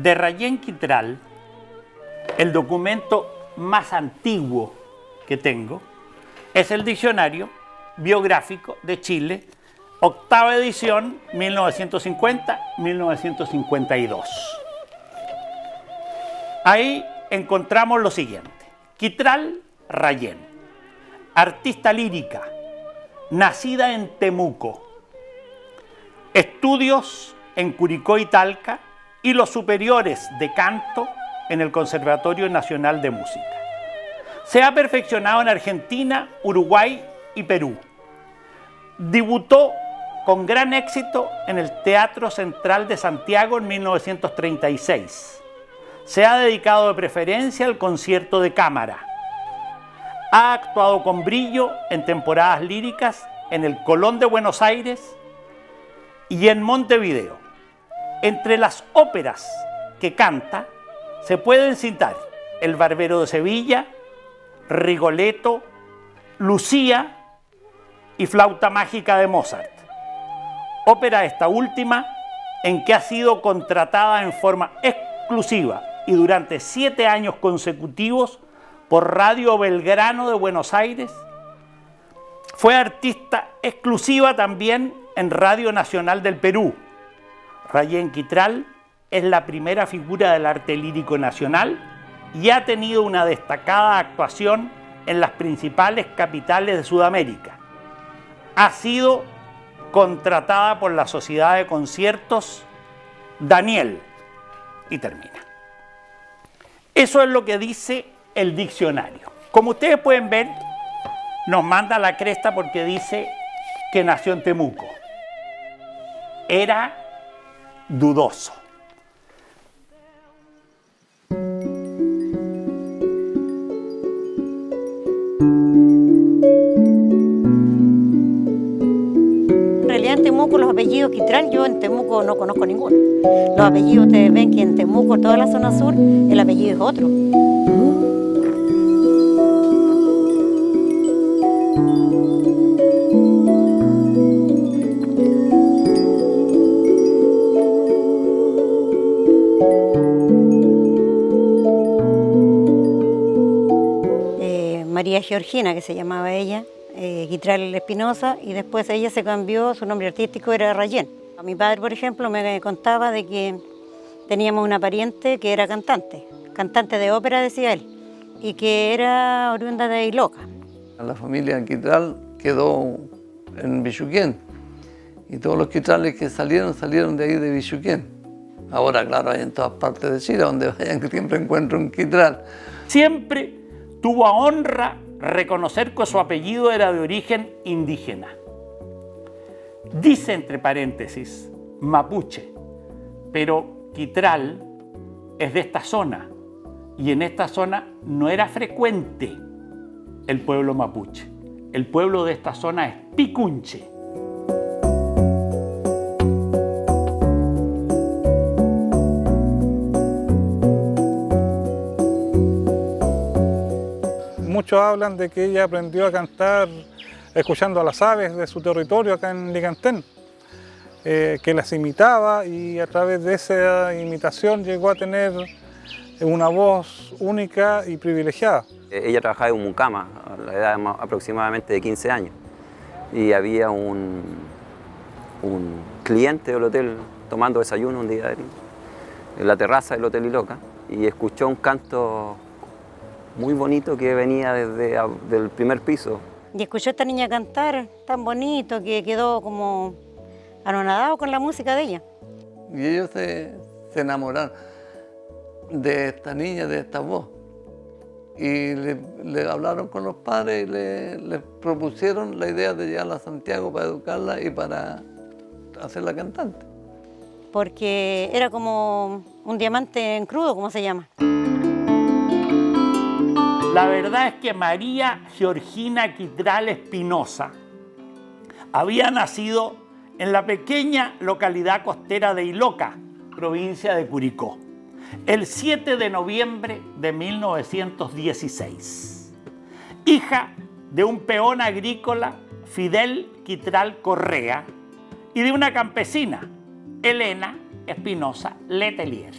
De Rayén Quitral, el documento más antiguo que tengo es el Diccionario Biográfico de Chile, octava edición, 1950-1952. Ahí encontramos lo siguiente: Quitral Rayén, artista lírica, nacida en Temuco, estudios en Curicó y Talca y los superiores de canto en el Conservatorio Nacional de Música. Se ha perfeccionado en Argentina, Uruguay y Perú. Debutó con gran éxito en el Teatro Central de Santiago en 1936. Se ha dedicado de preferencia al concierto de cámara. Ha actuado con brillo en temporadas líricas en el Colón de Buenos Aires y en Montevideo. Entre las óperas que canta se pueden citar El Barbero de Sevilla, Rigoletto, Lucía y Flauta Mágica de Mozart. Ópera esta última en que ha sido contratada en forma exclusiva y durante 7 años consecutivos por Radio Belgrano de Buenos Aires. Fue artista exclusiva también en Radio Nacional del Perú. Rayén Quitral es la primera figura del arte lírico nacional y ha tenido una destacada actuación en las principales capitales de Sudamérica. Ha sido contratada por la Sociedad de Conciertos Daniel. Y termina. Eso es lo que dice el diccionario. Como ustedes pueden ver, nos manda la cresta porque dice que nació en Temuco. Era dudoso. En realidad en Temuco los apellidos Quitral, yo en Temuco no conozco ninguno. Los apellidos, ustedes ven que en Temuco, toda la zona sur, el apellido es otro. María Georgina, que se llamaba ella, Quitral Espinosa, y después ella se cambió, su nombre artístico era Rayén. A mi padre, por ejemplo, me contaba de que teníamos una pariente que era cantante de ópera, decía él, y que era oriunda de Iloca. La familia Quitral quedó en Villuquén, y todos los Quitrales que salieron de ahí de Villuquén. Ahora, claro, hay en todas partes de Chile, donde vayan, que siempre encuentro un Quitral. Siempre tuvo a honra reconocer que su apellido era de origen indígena. Dice entre paréntesis, mapuche, pero Quitral es de esta zona y en esta zona no era frecuente el pueblo mapuche. El pueblo de esta zona es picunche. Muchos hablan de que ella aprendió a cantar escuchando a las aves de su territorio acá en Licantén, que las imitaba y a través de esa imitación llegó a tener una voz única y privilegiada. Ella trabajaba en Mucama a la edad aproximadamente de 15 años y había un cliente del hotel tomando desayuno un día en la terraza del Hotel Iloca y escuchó un canto muy bonito que venía desde el primer piso. Y escuchó a esta niña cantar tan bonito que quedó como anonadado con la música de ella. Y ellos se enamoraron de esta niña, de esta voz. Y le hablaron con los padres y le propusieron la idea de llevarla a Santiago para educarla y para hacerla cantante. Porque era como un diamante en crudo, como se llama. La verdad es que María Georgina Quitral Espinosa había nacido en la pequeña localidad costera de Iloca, provincia de Curicó, el 7 de noviembre de 1916. Hija de un peón agrícola, Fidel Quitral Correa, y de una campesina, Elena Espinosa Letelier.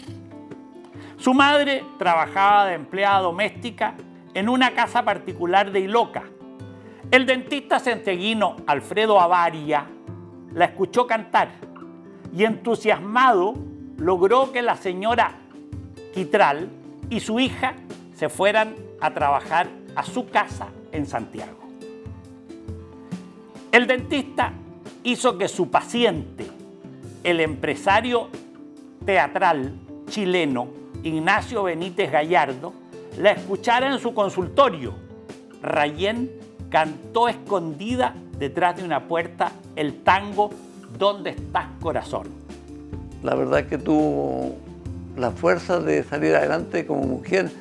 Su madre trabajaba de empleada doméstica en una casa particular de Iloca. El dentista centeguino Alfredo Avaria la escuchó cantar y entusiasmado logró que la señora Quitral y su hija se fueran a trabajar a su casa en Santiago. El dentista hizo que su paciente, el empresario teatral chileno Ignacio Benítez Gallardo, la escuchara en su consultorio. Rayén cantó escondida detrás de una puerta el tango ¿Dónde estás, corazón? La verdad que tuvo la fuerza de salir adelante como mujer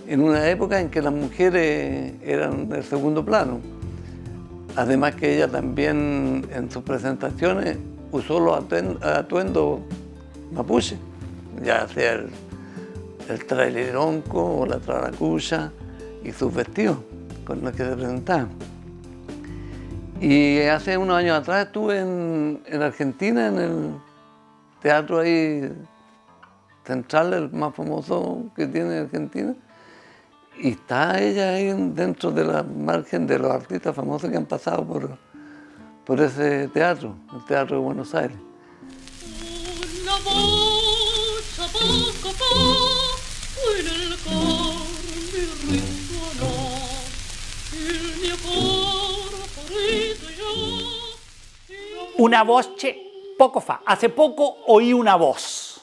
en una época en que las mujeres eran del segundo plano. Además que ella también en sus presentaciones usó los atuendos mapuche, ya sea el traileronco o la traracuya y sus vestidos con los que se presentaban. Y hace unos años atrás estuve en Argentina, en el teatro ahí central, el más famoso que tiene Argentina, y está ella ahí dentro de la margen de los artistas famosos que han pasado por ese teatro, el Teatro de Buenos Aires. Una voz, che, poco fa. Hace poco oí una voz.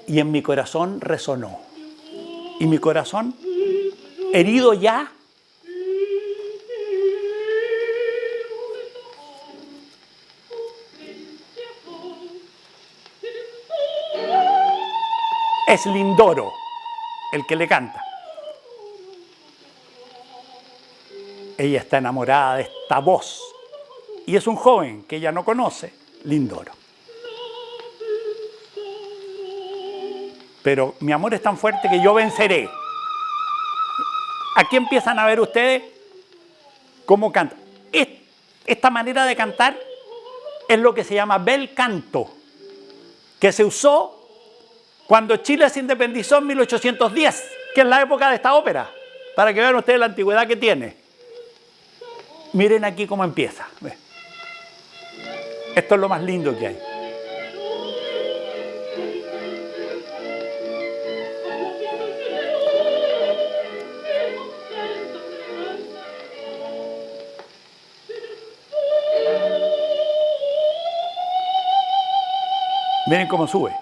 Y en mi corazón resonó. Y mi corazón, herido ya, es Lindoro el que le canta. Ella está enamorada de esta voz y es un joven que ella no conoce, Lindoro. Pero mi amor es tan fuerte que yo venceré. Aquí empiezan a ver ustedes cómo canta. Esta manera de cantar es lo que se llama bel canto, que se usó cuando Chile se independizó en 1810, que es la época de esta ópera, para que vean ustedes la antigüedad que tiene. Miren aquí cómo empieza. Esto es lo más lindo que hay. Miren cómo sube.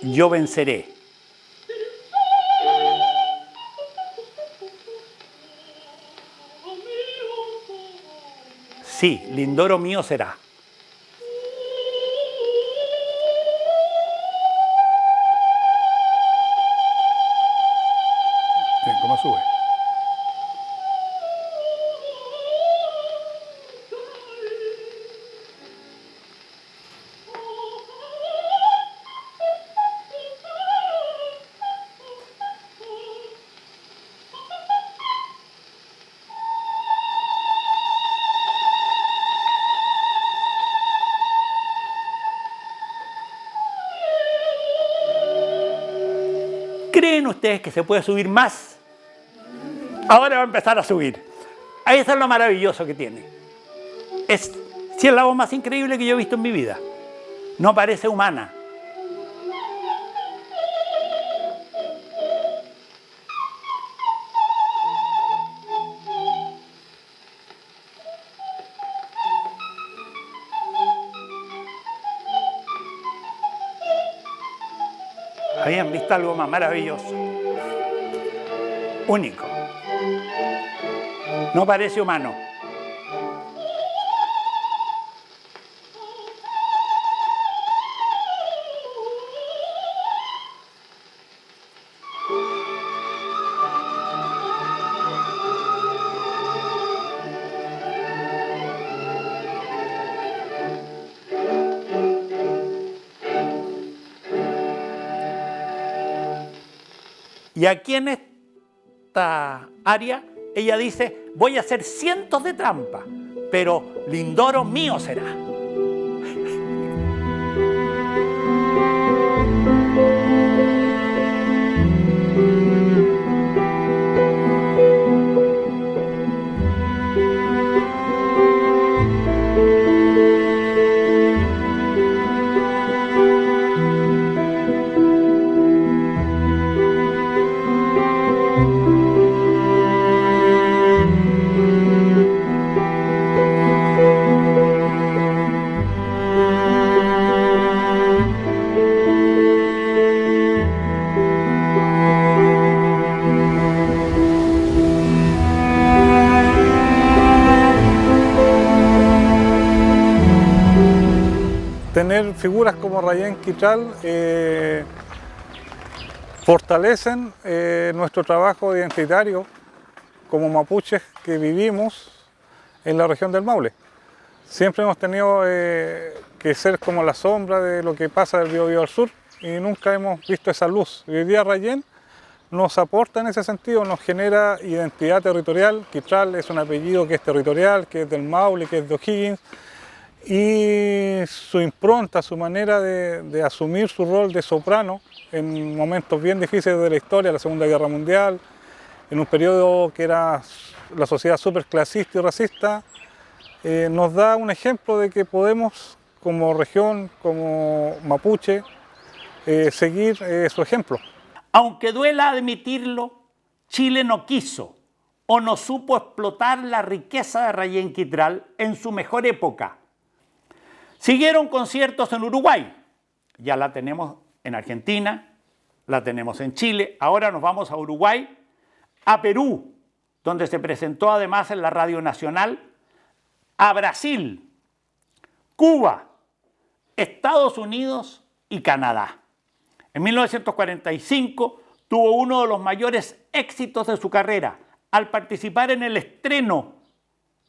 Yo venceré. Sí, Lindoro mío será. Miren cómo sube. ¿Creen ustedes que se puede subir más? Ahora va a empezar a subir. Ahí está lo maravilloso que tiene. Es la voz más increíble que yo he visto en mi vida. No parece humana. ¿Habían visto algo más maravilloso? Único. No parece humano. Y aquí en esta área, ella dice, voy a hacer cientos de trampas, pero Lindoro mío será. Tener figuras como Rayén Quitral fortalecen nuestro trabajo identitario como mapuches que vivimos en la región del Maule. Siempre hemos tenido que ser como la sombra de lo que pasa del Biobío al sur y nunca hemos visto esa luz. Y hoy día Rayén nos aporta en ese sentido, nos genera identidad territorial. Quitral es un apellido que es territorial, que es del Maule, que es de O'Higgins. Y su impronta, su manera de asumir su rol de soprano en momentos bien difíciles de la historia, la Segunda Guerra Mundial, en un periodo que era la sociedad súper clasista y racista, nos da un ejemplo de que podemos, como región, como mapuche, seguir su ejemplo. Aunque duela admitirlo, Chile no quiso o no supo explotar la riqueza de Rayén Quitral en su mejor época. Siguieron conciertos en Uruguay, ya la tenemos en Argentina, la tenemos en Chile, ahora nos vamos a Uruguay, a Perú, donde se presentó además en la Radio Nacional, a Brasil, Cuba, Estados Unidos y Canadá. En 1945 tuvo uno de los mayores éxitos de su carrera al participar en el estreno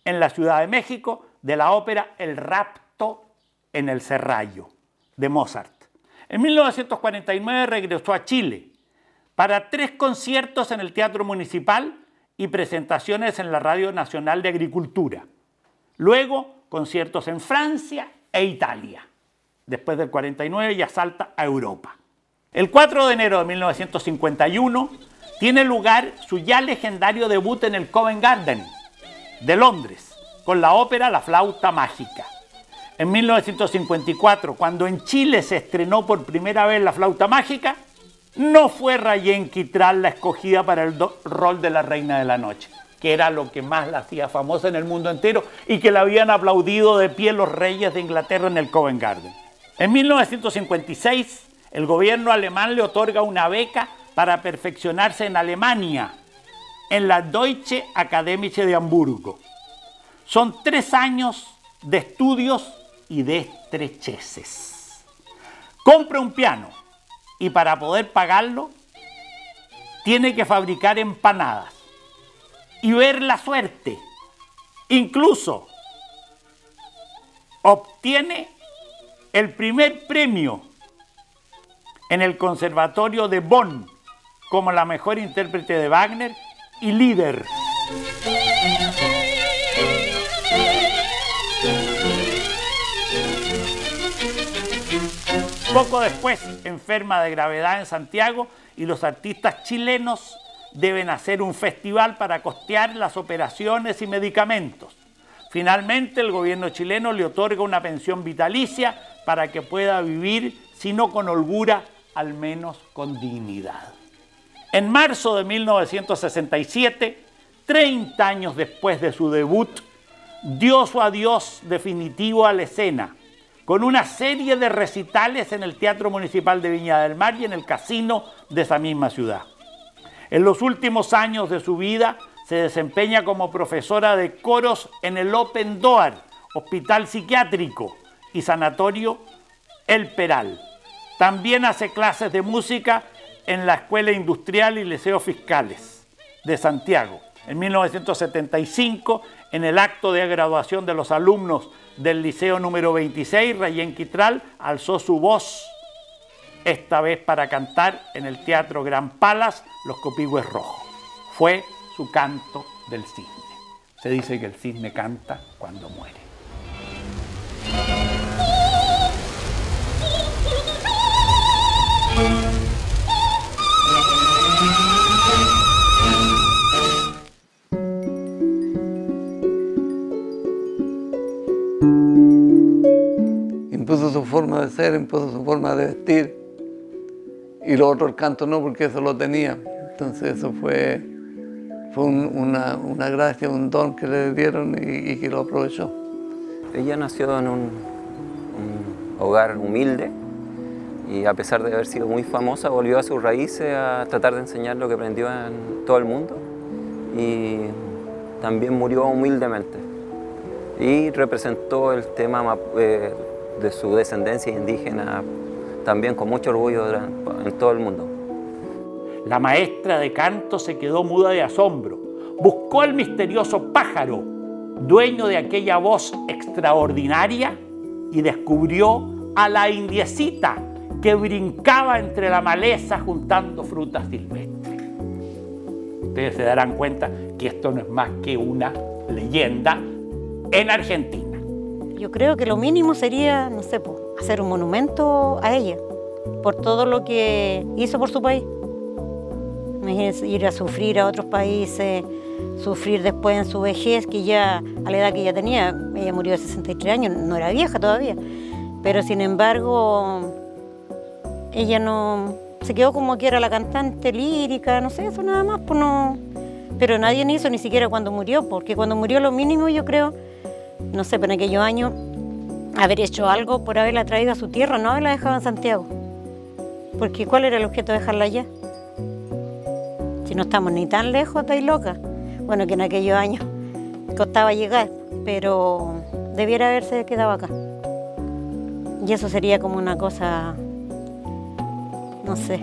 en la Ciudad de México de la ópera El Rapto en el Serrallo, de Mozart. En 1949 regresó a Chile para 3 conciertos en el Teatro Municipal y presentaciones en la Radio Nacional de Agricultura. Luego, conciertos en Francia e Italia. Después del 49 ya salta a Europa. El 4 de enero de 1951 tiene lugar su ya legendario debut en el Covent Garden de Londres, con la ópera La Flauta Mágica. En 1954, cuando en Chile se estrenó por primera vez La Flauta Mágica, no fue Rayén Quitral la escogida para el rol de la Reina de la Noche, que era lo que más la hacía famosa en el mundo entero y que la habían aplaudido de pie los reyes de Inglaterra en el Covent Garden. En 1956, el gobierno alemán le otorga una beca para perfeccionarse en Alemania, en la Deutsche Akademische de Hamburgo. Son 3 años de estudios y de estrecheces. Compra un piano y para poder pagarlo tiene que fabricar empanadas y ver la suerte. Incluso obtiene el primer premio en el Conservatorio de Bonn como la mejor intérprete de Wagner y líder. Poco después enferma de gravedad en Santiago y los artistas chilenos deben hacer un festival para costear las operaciones y medicamentos. Finalmente, el gobierno chileno le otorga una pensión vitalicia para que pueda vivir, si no con holgura, al menos con dignidad. En marzo de 1967, 30 años después de su debut, dio su adiós definitivo a la escena, con una serie de recitales en el Teatro Municipal de Viña del Mar y en el casino de esa misma ciudad. En los últimos años de su vida se desempeña como profesora de coros en el Open Door, Hospital Psiquiátrico y Sanatorio El Peral. También hace clases de música en la Escuela Industrial y Liceo Fiscales de Santiago. En 1975, en el acto de graduación de los alumnos del Liceo número 26, Rayén Quitral alzó su voz esta vez para cantar en el Teatro Gran Palace Los Copihue Rojos. Fue su canto del cisne. Se dice que el cisne canta cuando muere. Impuso su forma de ser, impuso su forma de vestir. Y lo otro, el canto no, porque eso lo tenía. Entonces eso fue una gracia, un don que le dieron y que lo aprovechó. Ella nació en un hogar humilde y a pesar de haber sido muy famosa, volvió a sus raíces a tratar de enseñar lo que aprendió en todo el mundo y también murió humildemente. Y representó el tema de su descendencia indígena también con mucho orgullo en todo el mundo. La maestra de canto se quedó muda de asombro. Buscó al misterioso pájaro, dueño de aquella voz extraordinaria, y descubrió a la indiecita que brincaba entre la maleza juntando frutas silvestres. Ustedes se darán cuenta que esto no es más que una leyenda en Argentina. Yo creo que lo mínimo sería, no sé, hacer un monumento a ella, por todo lo que hizo por su país. Imagínense ir a sufrir a otros países, sufrir después en su vejez, que ya a la edad que ella tenía, ella murió de 63 años, no era vieja todavía, pero sin embargo ella no se quedó como que era la cantante lírica, no sé, eso nada más, pues no. Pero nadie hizo ni siquiera cuando murió, porque cuando murió lo mínimo yo creo, no sé, pero en aquellos años haber hecho algo por haberla traído a su tierra, no haberla dejado en Santiago, porque ¿cuál era el objeto de dejarla allá? Si no estamos ni tan lejos de ahí loca. Bueno, que en aquellos años costaba llegar, pero debiera haberse quedado acá. Y eso sería como una cosa, no sé,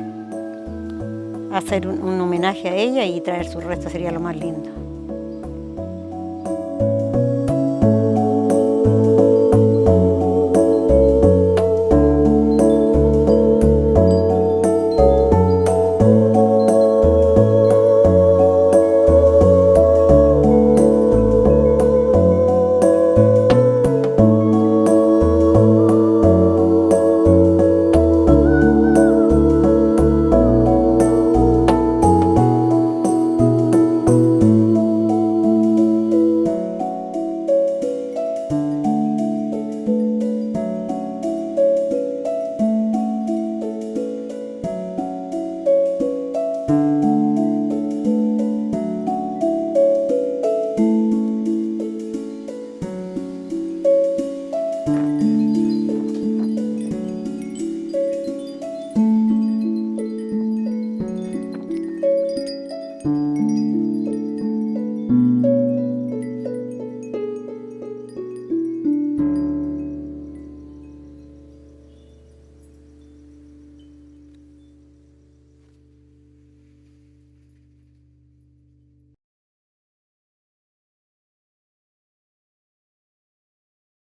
hacer un homenaje a ella y traer sus restos sería lo más lindo.